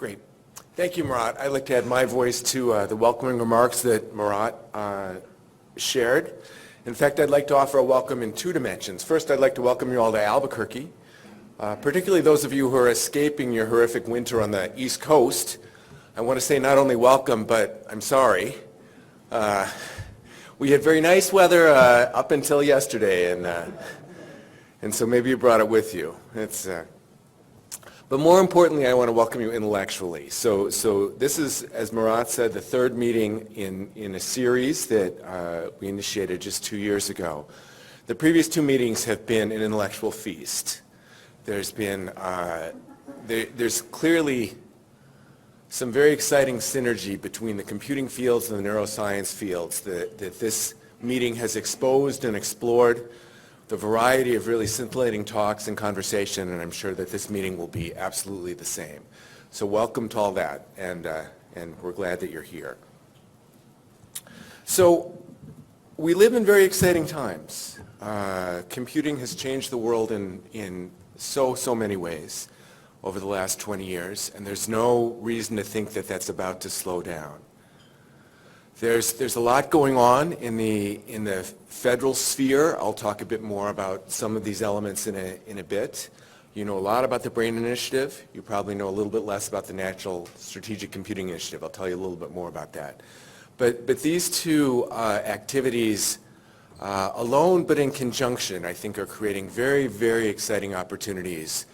Great. Thank you, Murat. I'd like to add my voice to the welcoming remarks that Murat shared. In fact, I'd like to offer a welcome in two dimensions. First, I'd like to welcome you all to Albuquerque, particularly those of you who are escaping your horrific winter on the East Coast. I want to say not only welcome, but I'm sorry. We had very nice weather up until yesterday, and so maybe you brought it with you. But more importantly, I want to welcome you intellectually. So this is, as Murat said, the third meeting in a series that we initiated just 2 years ago. The previous two meetings have been an intellectual feast. There's clearly some very exciting synergy between the computing fields and the neuroscience fields that this meeting has exposed and explored. The variety of really scintillating talks and conversation, and I'm sure that this meeting will be absolutely the same. So welcome to all that, and we're glad that you're here. So we live in very exciting times. Computing has changed the world in so many ways over the last 20 years, and there's no reason to think that that's about to slow down. There's a lot going on in the federal sphere. I'll talk a bit more about some of these elements in a bit. You know a lot about the BRAIN Initiative. You probably know a little bit less about the National Strategic Computing Initiative. I'll tell you a little bit more about that. But these two activities alone, but in conjunction, I think are creating very exciting opportunities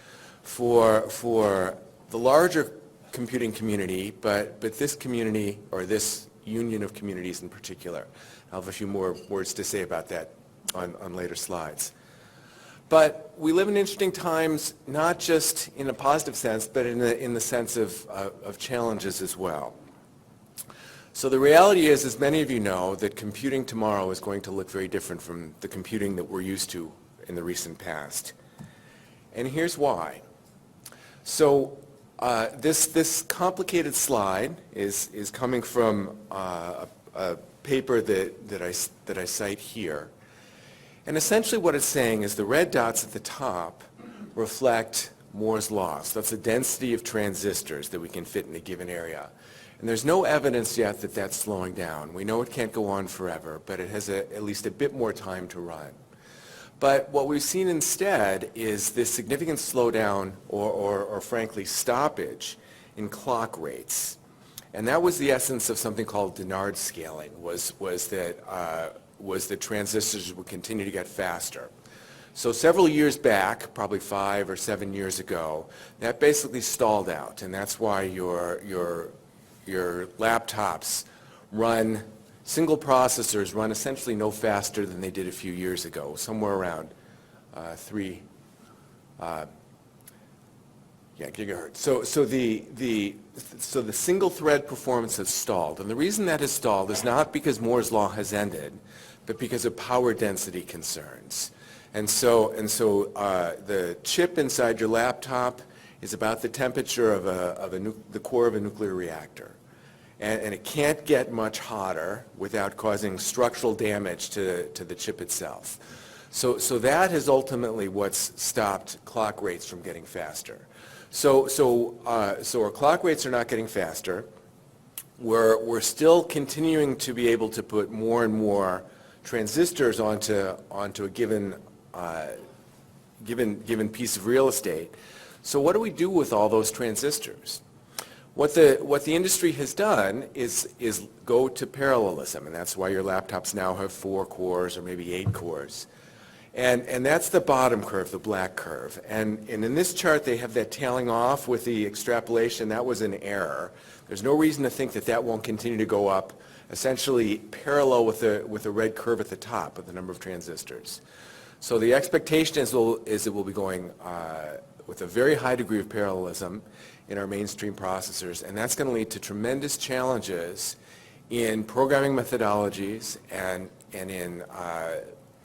for the larger computing community, but this community, or this union of communities in particular. I'll have a few more words to say about that on later slides. But we live in interesting times, not just in a positive sense, but in the sense of challenges as well. So the reality is, as many of you know, that computing tomorrow is going to look very different from the computing that we're used to in the recent past. And here's why. So this complicated slide is coming from a paper that I cite here. And essentially what it's saying is the red dots at the top reflect Moore's law. So that's the density of transistors that we can fit in a given area. And there's no evidence yet that that's slowing down. We know it can't go on forever, but it has at least a bit more time to run. But what we've seen instead is this significant slowdown or frankly stoppage in clock rates. And that was the essence of something called Dennard scaling, was that transistors would continue to get faster. So several years back, probably 5 or 7 years ago, that basically stalled out, and that's why your laptops run, single processors run essentially no faster than they did a few years ago, somewhere around 3 gigahertz. So the single thread performance has stalled, and the reason that has stalled is not because Moore's law has ended, but because of power density concerns. And so the chip inside your laptop is about the temperature of the core of a nuclear reactor. And it can't get much hotter without causing structural damage to the chip itself. So that is ultimately what's stopped clock rates from getting faster. So our clock rates are not getting faster. We're still continuing to be able to put more and more transistors onto a given piece of real estate. So what do we do with all those transistors? What the industry has done is go to parallelism, and that's why your laptops now have 4 cores or maybe 8 cores. And that's the bottom curve, the black curve. And in this chart, they have that tailing off with the extrapolation. That was an error. There's no reason to think that won't continue to go up, essentially parallel with the red curve at the top of the number of transistors. So the expectation is it will be going with a very high degree of parallelism in our mainstream processors, and that's going to lead to tremendous challenges in programming methodologies and in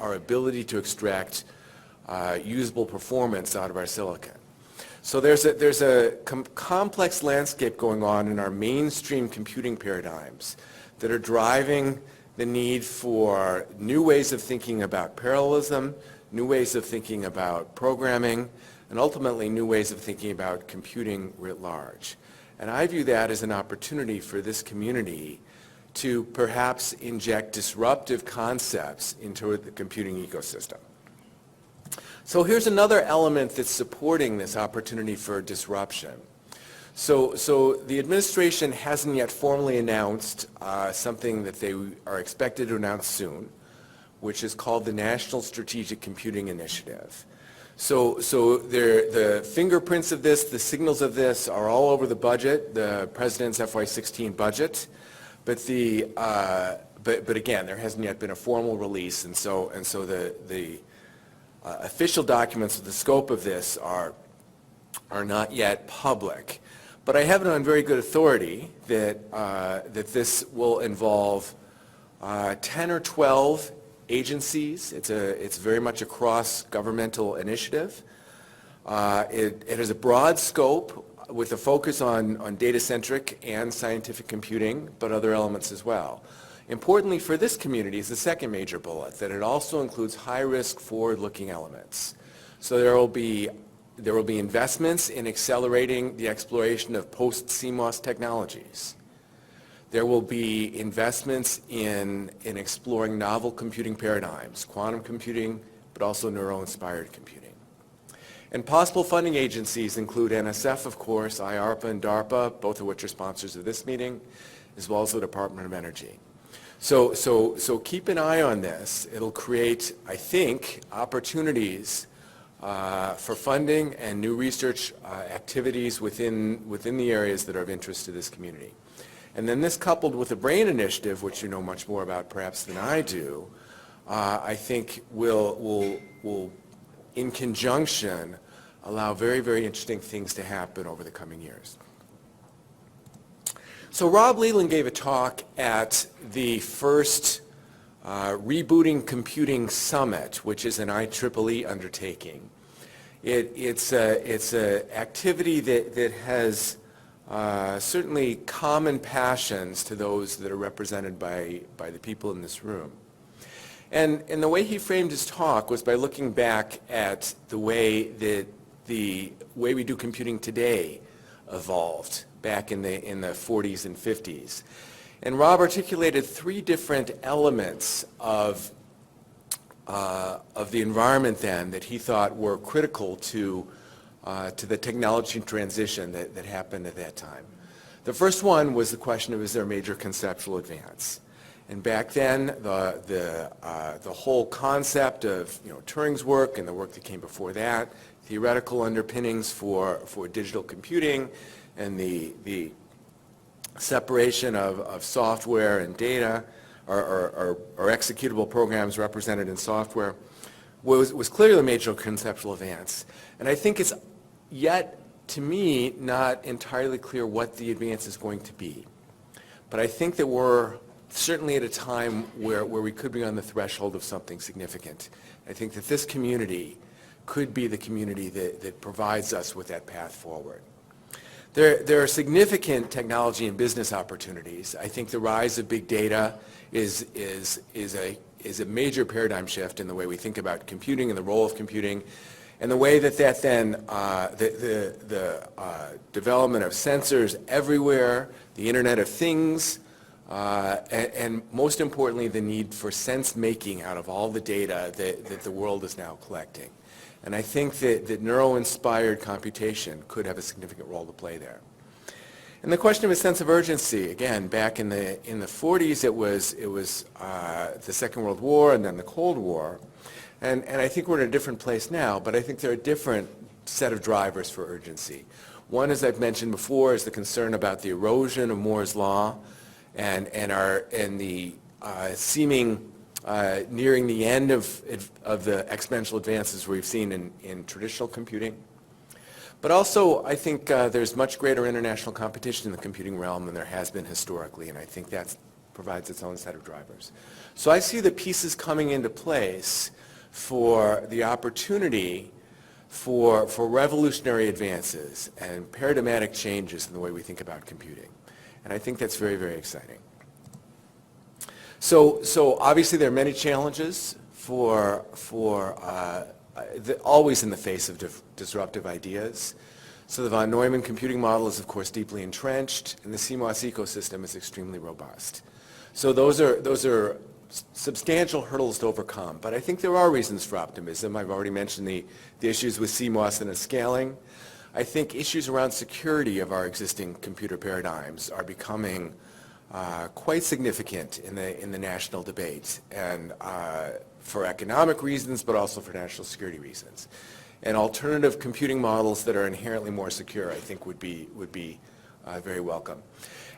our ability to extract usable performance out of our silicon. So there's a complex landscape going on in our mainstream computing paradigms that are driving the need for new ways of thinking about parallelism, new ways of thinking about programming, and ultimately new ways of thinking about computing writ large. And I view that as an opportunity for this community to perhaps inject disruptive concepts into the computing ecosystem. So here's another element that's supporting this opportunity for disruption. So the administration hasn't yet formally announced something that they are expected to announce soon, which is called the National Strategic Computing Initiative. So the fingerprints of this, the signals of this are all over the budget, the President's FY16 budget, but again, there hasn't yet been a formal release, and so the official documents of the scope of this are not yet public. But I have it on very good authority that this will involve 10 or 12 agencies. It's very much a cross-governmental initiative. It has a broad scope with a focus on data-centric and scientific computing, but other elements as well. Importantly for this community is the second major bullet, that it also includes high-risk, forward-looking elements. So there will be investments in accelerating the exploration of post-CMOS technologies. There will be investments in exploring novel computing paradigms, quantum computing, but also neuro-inspired computing. And possible funding agencies include NSF, of course, IARPA and DARPA, both of which are sponsors of this meeting, as well as the Department of Energy. So keep an eye on this. It'll create, I think, opportunities for funding and new research activities within the areas that are of interest to this community. And then this coupled with the BRAIN initiative, which you know much more about perhaps than I do, I think will in conjunction allow very, very interesting things to happen over the coming years. So Rob Leland gave a talk at the first Rebooting Computing Summit, which is an IEEE undertaking. It's an activity that has certainly common passions to those that are represented by the people in this room. And the way he framed his talk was by looking back at the way that the way we do computing today evolved back in the 40s and 50s. And Rob articulated three different elements of the environment then that he thought were critical to the technology transition that happened at that time. The first one was the question of, is there a major conceptual advance? And back then, the whole concept of Turing's work and the work that came before that, theoretical underpinnings for digital computing, and the separation of software and data, or executable programs represented in software, was clearly a major conceptual advance. And I think it's yet, to me, not entirely clear what the advance is going to be. But I think that we're certainly at a time where we could be on the threshold of something significant. I think that this community could be the community that provides us with that path forward. There are significant technology and business opportunities. I think the rise of big data is a major paradigm shift in the way we think about computing and the role of computing, and the way that then the development of sensors everywhere, the Internet of Things, and most importantly, the need for sense making out of all the data that the world is now collecting. And I think that neuro-inspired computation could have a significant role to play there. And the question of a sense of urgency, again, back in the 40s, it was the Second World War and then the Cold War. And I think we're in a different place now, but I think there are a different set of drivers for urgency. One, as I've mentioned before, is the concern about the erosion of Moore's Law and the seeming nearing the end of the exponential advances we've seen in traditional computing. But also, I think there's much greater international competition in the computing realm than there has been historically, and I think that provides its own set of drivers. So I see the pieces coming into place for the opportunity for revolutionary advances and paradigmatic changes in the way we think about computing. And I think that's very, very exciting. So obviously there are many challenges for always in the face of disruptive ideas. So the von Neumann computing model is, of course, deeply entrenched, and the CMOS ecosystem is extremely robust. So those are substantial hurdles to overcome. But I think there are reasons for optimism. I've already mentioned the issues with CMOS and its scaling. I think issues around security of our existing computer paradigms are becoming quite significant in the national debate, and for economic reasons, but also for national security reasons. And alternative computing models that are inherently more secure, I think, would be very welcome.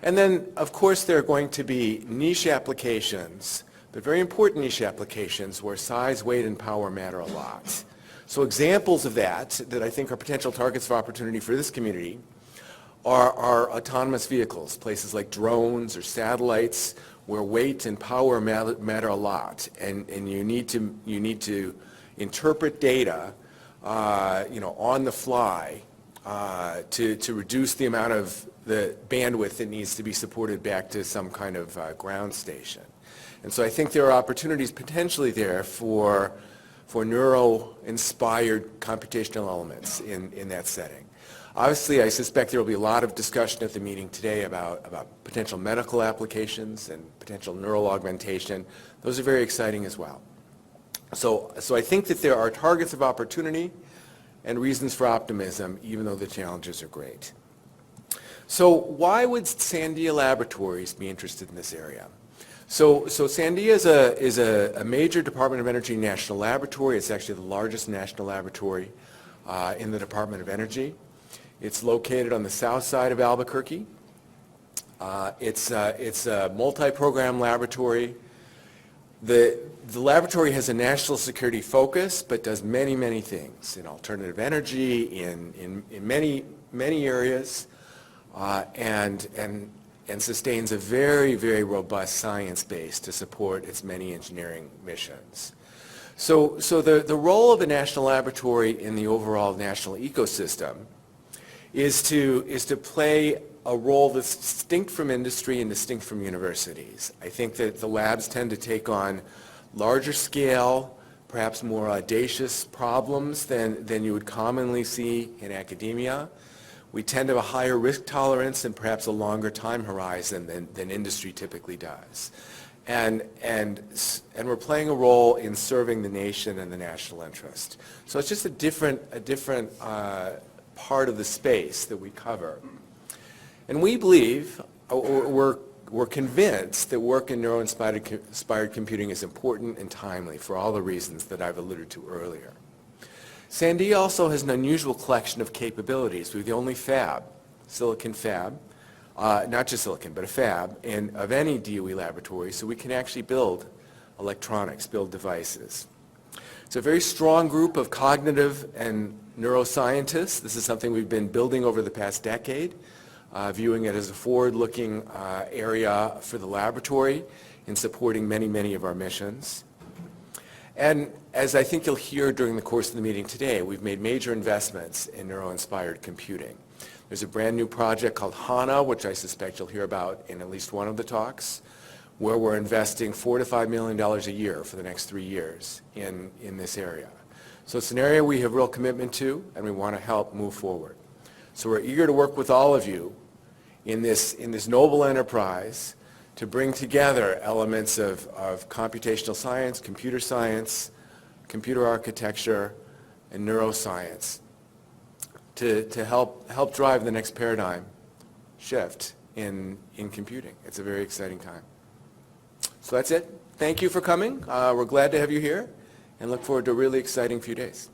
And then, of course, there are going to be niche applications, but very important niche applications where size, weight, and power matter a lot. So examples of that I think are potential targets of opportunity for this community are autonomous vehicles, places like drones or satellites, where weight and power matter a lot, and you need to interpret data, on the fly, to reduce the amount of the bandwidth that needs to be supported back to some kind of ground station. And so I think there are opportunities potentially there for neuro-inspired computational elements in that setting. Obviously, I suspect there will be a lot of discussion at the meeting today about potential medical applications and potential neural augmentation. Those are very exciting as well. So I think that there are targets of opportunity and reasons for optimism, even though the challenges are great. So why would Sandia Laboratories be interested in this area? So Sandia is a major Department of Energy national laboratory. It's actually the largest national laboratory in the Department of Energy. It's located on the south side of Albuquerque. It's a multi-program laboratory. The laboratory has a national security focus, but does many, many things in alternative energy, in many areas, and sustains a very, very robust science base to support its many engineering missions. So the role of a national laboratory in the overall national ecosystem is to play a role that's distinct from industry and distinct from universities. I think that the labs tend to take on larger scale, perhaps more audacious problems than you would commonly see in academia. We tend to have a higher risk tolerance and perhaps a longer time horizon than industry typically does. And we're playing a role in serving the nation and the national interest. So it's just a different part of the space that we cover. And we believe, we're convinced that work in neuro-inspired computing is important and timely for all the reasons that I've alluded to earlier. Sandia also has an unusual collection of capabilities. We're the only fab, silicon fab, not just silicon, but a fab of any DOE laboratory, so we can actually build electronics, build devices. It's a very strong group of cognitive and neuroscientists. This is something we've been building over the past decade, viewing it as a forward-looking area for the laboratory in supporting many, many of our missions. And as I think you'll hear during the course of the meeting today, we've made major investments in neuro-inspired computing. There's a brand new project called HANA, which I suspect you'll hear about in at least one of the talks, where we're investing $4 to $5 million a year for the next 3 years in this area. So it's an area we have real commitment to, and we want to help move forward. So we're eager to work with all of you in this noble enterprise to bring together elements of computational science, computer architecture, and neuroscience to help drive the next paradigm shift in computing. It's a very exciting time. So that's it. Thank you for coming. We're glad to have you here and look forward to a really exciting few days.